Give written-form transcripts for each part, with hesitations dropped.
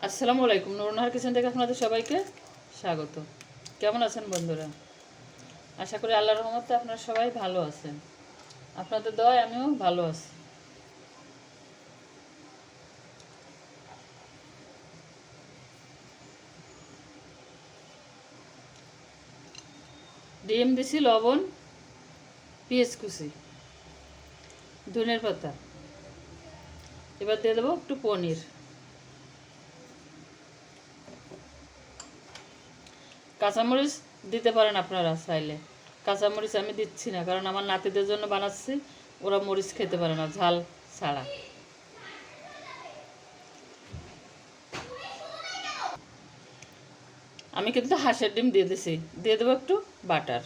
আসসালামু আলাইকুম। নুরুন্নাহার কিচেন থেকে আপনাদের সবাইকে স্বাগত। কেমন আছেন বন্ধুরা? আশা করি আল্লাহর রহমতে আপনারা সবাই ভালো আছেন। আপনাদের দয়ায় আমিও ভালো আছি। ডিম দিছি, লবণ, পেঁয়াজ কুচি, ধনের পাতা। এবার দিয়ে দেবো একটু পনির। কাঁচামরিচ দিতে পারেন আপনারা চাইলে। কাঁচামরিচ আমি দিচ্ছি না, কারণ আমার নাতিদের জন্য বানাচ্ছি, ওরা মরিচ খেতে পারে না ঝাল ছাড়া। আমি কিন্তু হাঁসের ডিম দিয়ে দিছি। দিয়ে দেবো একটু বাটার।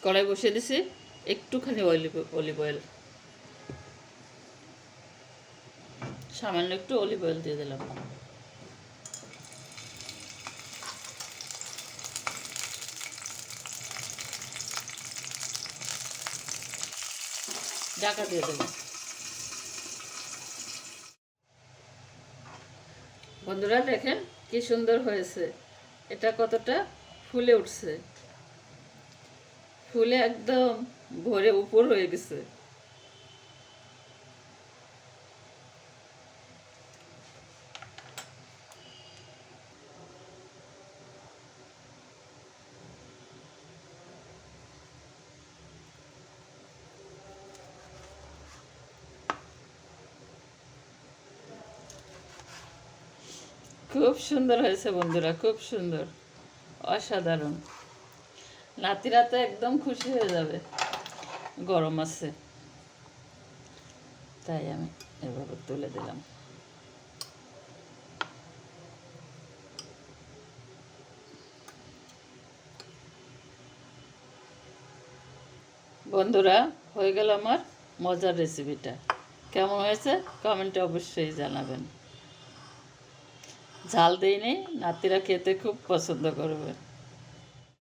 কড়াই বসিয়ে দিছি, একটুখানি অলিভ অয়েল, সামান্য একটু অলিভ অয়েল দিয়ে দিলাম। ঢাকা দিয়ে দেবো। বন্ধুরা দেখেন কি সুন্দর হয়েছে। এটা কতটা ফুলে উঠছে, ফুলে একদম ভরে উপর হয়ে গেছে। খুব সুন্দর হয়েছে বন্ধুরা, খুব সুন্দর, অসাধারণ। নাতিরা তো একদম খুশি হয়ে যাবে। গরম আছে তাই আমি এভাবে তুলে দিলাম। বন্ধুরা হয়ে গেল আমার মজার রেসিপিটা। কেমন হয়েছে কমেন্টে অবশ্যই জানাবেন। ঝাল দিইনি, নাতিরা খেতে খুব পছন্দ করবে।